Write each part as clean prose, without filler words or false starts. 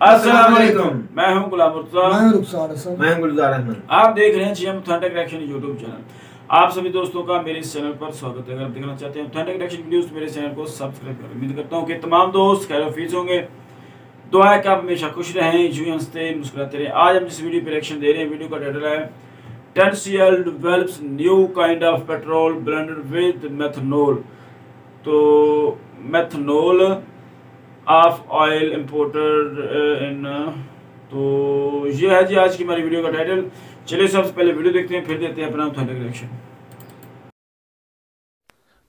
अस्सलाम वालेकुम। मैं हूं गुलाम मुर्तज़ा। मैं रुखसार हसन। मैं गुलजार अहमद। आप देख रहे हैं GM authentic reaction YouTube channel. आप सभी दोस्तों का मेरे इस चैनल पर स्वागत है। अगर आप देखना चाहते हैं ऑथेंटिक रिएक्शन वीडियोस, मेरे चैनल को सब्सक्राइब करें। उम्मीद करता हूं कि तमाम दोस्त खैर हफीज होंगे। दुआ है कि आप हमेशा खुश रहें, यूं ही हंसते मुस्कुराते रहें। आज हम जिस वीडियो पर रिएक्शन दे रहे हैं, वीडियो का टाइटल है 10CL develops new kind of petrol blended with methanol। तो मेथनॉल ऑफ ऑयल इम्पोर्टेड इन, तो ये है जी आज की हमारी वीडियो का टाइटल। चलिए सबसे पहले वीडियो देखते हैं, फिर देते हैं अपना ऑथेंटिक रिएक्शन।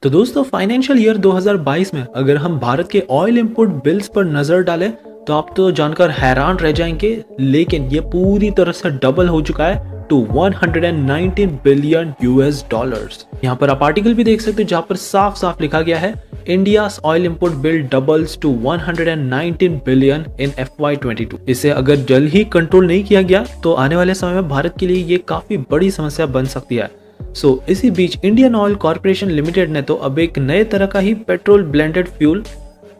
तो दोस्तों, फाइनेंशियल ईयर 2022 में अगर हम भारत के ऑयल इंपोर्ट बिल्स पर नजर डालें तो आप तो जानकर हैरान रह जाएंगे, लेकिन ये पूरी तरह से डबल हो चुका है टू 119 बिलियन यूएस डॉलर्स। यहाँ पर आप आर्टिकल भी देख सकते हैं जहाँ पर साफ साफ लिखा गया है India's oil import bill doubles to 119 billion in FY22। इसे अगर जल्द ही कंट्रोल नहीं किया गया तो आने वाले समय में भारत के लिए ये काफी बड़ी समस्या बन सकती है। इसी बीच इंडियन ऑयल कॉर्पोरेशन लिमिटेड ने तो अब एक नए तरह का ही petrol blended fuel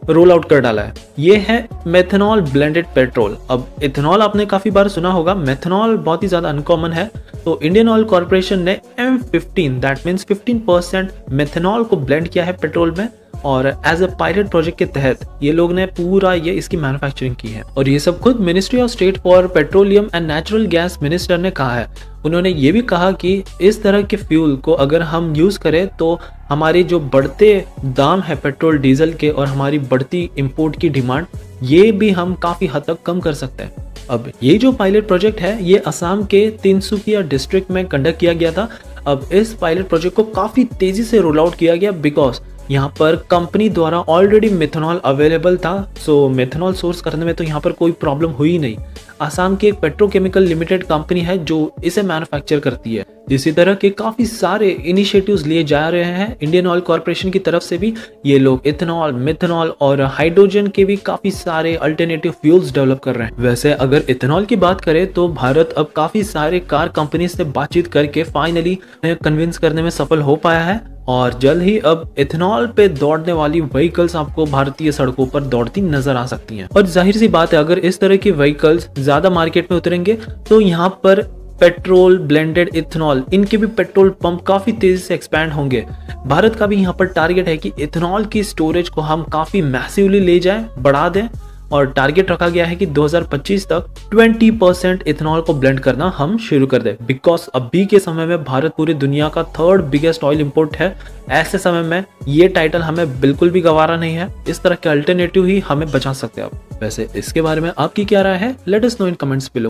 roll out कर डाला है। ये है मेथनॉल ब्लेंडेड पेट्रोल। अब इथेनॉल आपने काफी बार सुना होगा, मेथनॉल बहुत ही ज्यादा अनकॉमन है। तो इंडियन ऑयल कॉर्पोरेशन ने M15 दैट मीन्स 15% मेथनॉल को ब्लेंड किया है पेट्रोल में, और एज अ पायलट प्रोजेक्ट के तहत ये लोग ने पूरा ये इसकी मैन्युफैक्चरिंग की है। और ये सब खुद ministry of state for petroleum and natural gas minister ने कहा है। उन्होंने ये भी कहा कि इस तरह के फ्यूल को अगर हम यूज करें तो हमारे जो बढ़ते दाम है पेट्रोल डीजल के और हमारी बढ़ती इंपोर्ट की डिमांड, ये भी हम काफी हद तक कम कर सकते हैं। अब ये जो पायलट प्रोजेक्ट है ये असम के तिनसुकिया डिस्ट्रिक्ट में कंडक्ट किया गया था। अब इस पायलट प्रोजेक्ट को काफी तेजी से रोल आउट किया गया बिकॉज यहाँ पर कंपनी द्वारा ऑलरेडी मेथनॉल अवेलेबल था। मेथनॉल सोर्स करने में तो यहाँ पर कोई प्रॉब्लम हुई नहीं। असम की एक पेट्रोकेमिकल लिमिटेड कंपनी है जो इसे मैन्युफैक्चर करती है। इसी तरह के काफी सारे इनिशिएटिव्स लिए जा रहे हैं इंडियन ऑयल कॉर्पोरेशन की तरफ से भी। ये लोग इथेनॉल, मेथनॉल और हाइड्रोजन के भी काफी सारे अल्टरनेटिव फ्यूल्स डेवलप कर रहे हैं। वैसे अगर इथेनॉल की बात करें तो भारत अब काफी सारे कार कंपनी से बातचीत करके फाइनली कन्विंस करने में सफल हो पाया है, और जल्द ही अब इथेनॉल पे दौड़ने वाली व्हीकल्स आपको भारतीय सड़कों पर दौड़ती नजर आ सकती हैं। और जाहिर सी बात है, अगर इस तरह की व्हीकल्स ज्यादा मार्केट में उतरेंगे तो यहाँ पर पेट्रोल ब्लेंडेड इथेनॉल, इनके भी पेट्रोल पंप काफी तेजी से एक्सपैंड होंगे। भारत का भी यहाँ पर टारगेट है कि इथेनॉल की स्टोरेज को हम काफी मैसिवली ले जाएं, बढ़ा दें, और टारगेट रखा गया है कि 2025 तक 20% इथेनॉल को ब्लेंड करना हम शुरू कर दें। बिकॉज अभी के समय में भारत पूरी दुनिया का 3rd बिगेस्ट ऑयल इंपोर्ट है। ऐसे समय में ये टाइटल हमें बिल्कुल भी गवारा नहीं है। इस तरह के अल्टरनेटिव ही हमें बचा सकते हैं। वैसे इसके बारे में आपकी क्या राय है? Let us know in comments below.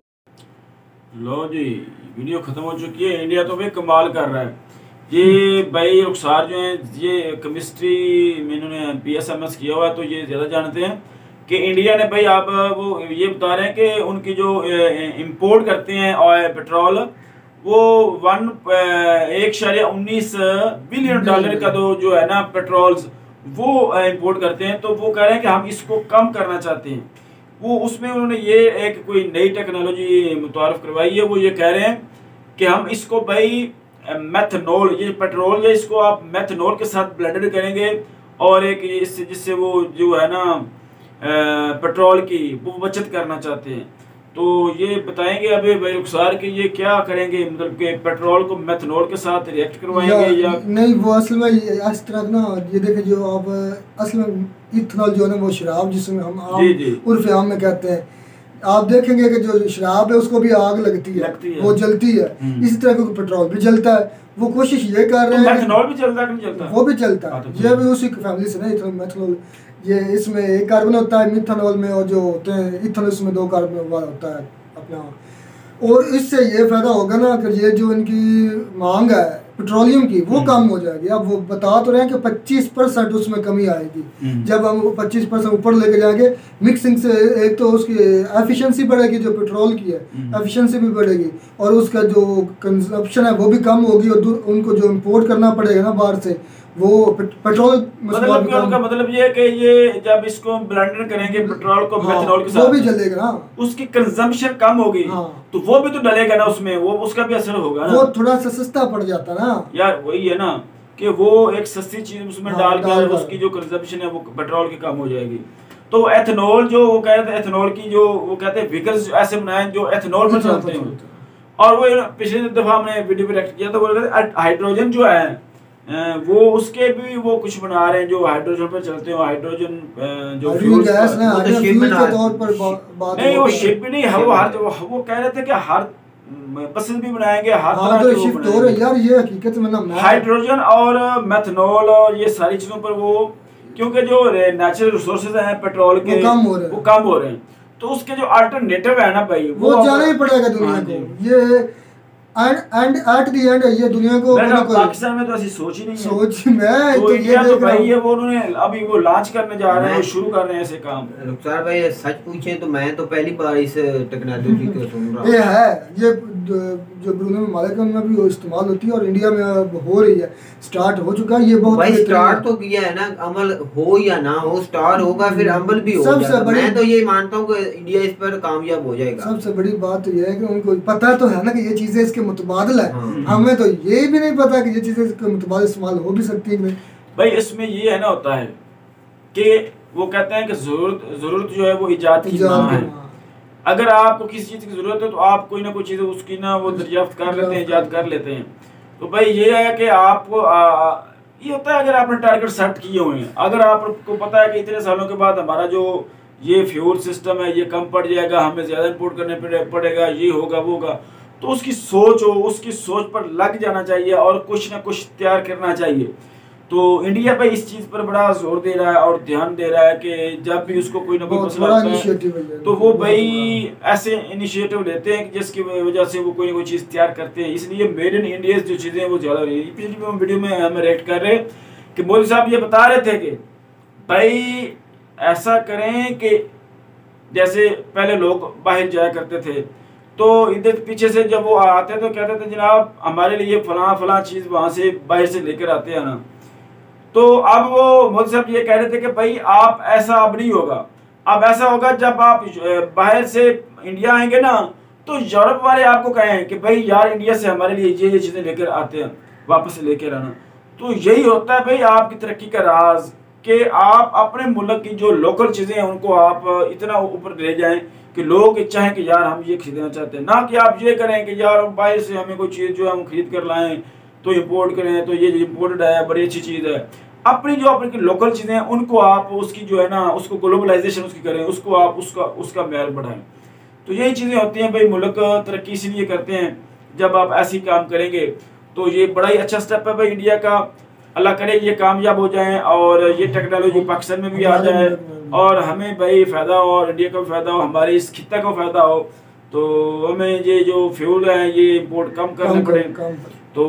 लो जी, वीडियो खत्म हो चुकी है। इंडिया तो भाई कमाल कर रहा है। ये भाई रुखसार जो है ये केमिस्ट्री में इन्होंने PSMS किया हुआ है, तो ये ज्यादा जानते हैं कि इंडिया ने भाई आप वो ये बता रहे हैं कि उनकी जो इंपोर्ट करते हैं ऑयल पेट्रोल, वो 1.19 बिलियन डॉलर का जो है ना पेट्रोल्स वो इंपोर्ट करते हैं। तो वो कह रहे हैं कि हम इसको कम करना चाहते हैं। वो उसमें उन्होंने ये एक कोई नई टेक्नोलॉजी मुतारफ करवाई है। वो ये कह रहे हैं कि हम इसको भाई मेथनॉल, ये पेट्रोल है, इसको आप मेथनॉल के साथ ब्लेंडेड करेंगे और एक इससे जिससे वो जो है ना पेट्रोल की वो बचत करना चाहते हैं। तो ये बताएंगे अभी भाई रुखसार के ये क्या करेंगे, मतलब कि पेट्रोल को मेथनॉल के साथ रिएक्ट करवाएंगे या नहीं? वो असल में इस तरह ना, ये देखे जो आप असल में इथेनॉल जो है ना वो शराब जिसमें हम उर्फ आम में कहते हैं, आप देखेंगे कि जो शराब है उसको भी आग लगती है। वो जलती है। इसी तरह का पेट्रोल भी जलता है। वो कोशिश ये कर रहे हैं, मेथनॉल भी चलता है कि नहीं चलता? वो भी चलता है। ये भी उसी फैमिली से नहीं, मेथनॉल ये इसमें एक कार्बन होता है मिथनॉल में, और जो होते हैं इथेनॉल उसमें 2 कार्बन वाला होता है अपना। और इससे ये फायदा होगा ना कि ये जो इनकी मांग है पेट्रोलियम की वो कम हो जाएगी। अब वो बता तो रहे हैं कि 25% उसमें कमी आएगी। जब हम 25% ऊपर लेके जाएंगे मिक्सिंग से, एक तो उसकी एफिशिएंसी बढ़ेगी, जो पेट्रोल की है एफिशिएंसी भी बढ़ेगी, और उसका जो कंजप्शन है वो भी कम होगी। और उनको जो इम्पोर्ट करना पड़ेगा ना बाहर से, वो पेट्रोल मतलब ये है कि ये जब इसको ब्लेंडर करेंगे पेट्रोल को मेथनॉल के साथ, वो भी जलेगा ना, उसकी कंजम्पशन कम होगी। तो वो भी तो डलेगा ना उसमें, वो उसका भी असर होगा ना। वो थोड़ा सा सस्ता पड़ जाता ना यार। वही है ना कि वो एक सस्ती चीज उसमें डालकर उसकी जो कंजम्पशन है वो पेट्रोल की कम हो जाएगी। तो एथेनॉल जो वो कह रहे थे, एथेनॉल की जो वो कहते हैं व्हीकल्स ऐसे बनाए जो एथेनॉल पर चलते हैं। और वो पिछले दफा हमने वीडियो पे रिएक्ट किया था, वो हाइड्रोजन जो है वो उसके भी वो कुछ बना रहे हैं जो हाइड्रोजन पर चलते हैं। हाइड्रोजन जो फ्यूल गैस ना तो शिप के तौर पर बात नहीं, वो शिप भी नहीं, वो हर वो कह रहे थे कि हर बसेस भी बनाएंगे, हर तरह के शिफ्ट हो रहे यार, ये हकीकत में ना हाइड्रोजन और मेथनॉल और ये सारी चीजों पर वो, क्योंकि जो नेचुरल रिसोर्सेज हैं पेट्रोल के वो कम हो रहे हैं, तो उसके जो अल्टरनेटिव है ना भाई वो जाना ही पड़ेगा दुनिया को। ये एंड एट द एंड ये दुनिया को पाकिस्तान में तो ऐसी सोच ही नहीं है। सोच मैं तो इंडिया तो भाई ये वो उन्होंने अभी वो लॉन्च करने जा रहे हैं, शुरू कर रहे हैं ऐसे काम। रुखसार भाई सच पूछे तो मैं तो पहली बार इस टेक्नोलॉजी को सुन रहा हूं। ये है, ये जो ब्रूनेई में मालिक उनमें भी इस्तेमाल होती है और इंडिया में अब हो रही है, स्टार्ट हो चुका है। ये बहुत भाई स्टार्ट तो किया है ना, अमल हो या ना हो स्टार्ट होगा, फिर अमल भी हो जाएगा। मैं तो ये मानता हूँ कि इंडिया इस पर कामयाब हो जाएगा। सबसे बड़ी बात तो ये है कि उनको पता तो है ना कि ये चीजें इसके मुतबादिल है। हमें तो ये भी नहीं पता कि ये चीजें इसके मुतबादिल इस्तेमाल हो भी सकती है। भाई इसमें ये है ना होता है कि वो कहते हैं कि जरूरत जो है वो इजाद की मां है। अगर आपको किसी चीज की जरूरत है तो आप कोई ना कोई चीज उसकी ना वो दरियाफ्त कर लेते हैं, इजाद कर लेते हैं। तो भाई ये है कि आपको ये होता है, अगर आपने टारगेट सेट किए हुए हैं, अगर आपको पता है कि इतने सालों के बाद हमारा जो ये फ्यूल सिस्टम है ये कम पड़ जाएगा, हमें ज्यादा इंपोर्ट करने पड़ेगा, ये होगा वो होगा, तो उसकी सोच हो, उसकी सोच पर लग जाना चाहिए और कुछ ना कुछ तैयार करना चाहिए। तो इंडिया भाई इस चीज पर बड़ा जोर दे रहा है और ध्यान दे रहा है कि जब भी उसको कोई ना कोई मसला होता है तो वो भाई ऐसे इनिशिएटिव लेते हैं जिसकी वजह से वो कोई ना कोई चीज तैयार करते हैं। इसलिए मेड इन इंडिया जो चीजें वो ज्यादा हो रही है। पिछली वीडियो में हम रिएक्ट कर रहे कि मोदी साहब ये बता रहे थे कि भाई ऐसा करें कि जैसे पहले लोग बाहर जाया करते थे तो इधर पीछे से जब वो आते तो कहते थे जनाब हमारे लिए फलां चीज वहां से बाहर से लेकर आते हैं ना। तो अब वो मोदी साहब ये कह रहे थे कि भाई आप ऐसा अब नहीं होगा, अब ऐसा होगा जब आप बाहर से इंडिया आएंगे ना तो यूरोप वाले आपको कहें कि भाई यार इंडिया से हमारे लिए ये चीजें लेकर आते हैं, वापस लेकर आना। तो यही होता है भाई आपकी तरक्की का राज कि आप अपने मुल्क की जो लोकल चीजें हैं उनको आप इतना ऊपर ले जाएं कि लोग चाहें कि यार हम ये खरीदना चाहते हैं, ना कि आप ये करें कि यार बाहर से हमें कोई चीज जो है हम खरीद कर लाएं तो इंपोर्ट करें तो ये इम्पोर्टेड है, बड़ी अच्छी चीज़ है। अपनी जो अपनी लोकल चीज़ें हैं उनको आप उसकी जो है ना उसको ग्लोबलाइजेशन उसकी करें, उसको आप उसका मैल बढ़ाएं। तो यही चीज़ें होती हैं भाई, मुल्क तरक्की इसीलिए करते हैं जब आप ऐसी काम करेंगे। तो ये बड़ा ही अच्छा स्टेप है भाई इंडिया का। अल्लाह करे ये कामयाब हो जाएं और ये टेक्नोलॉजी पाकिस्तान में भी आ जाए और हमें भाई फ़ायदा हो और इंडिया का फ़ायदा हो, हमारे इस खित्ते का फ़ायदा हो। तो हमें ये जो फ्यूल है ये इम्पोर्ट कम करने पड़े। तो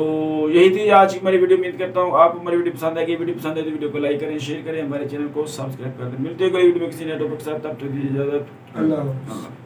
यही थी आज की हमारी वीडियो। उम्मीद करता हूँ आपको हमारी वीडियो पसंद आएगी। वीडियो पसंद है तो वीडियो को लाइक करें, शेयर करें, हमारे चैनल को सब्सक्राइब कर दें। मिलते हैं कोई वीडियो में किसी नेटवर्क के साथ, तब तक दीजिए इजाजत। अल्लाह।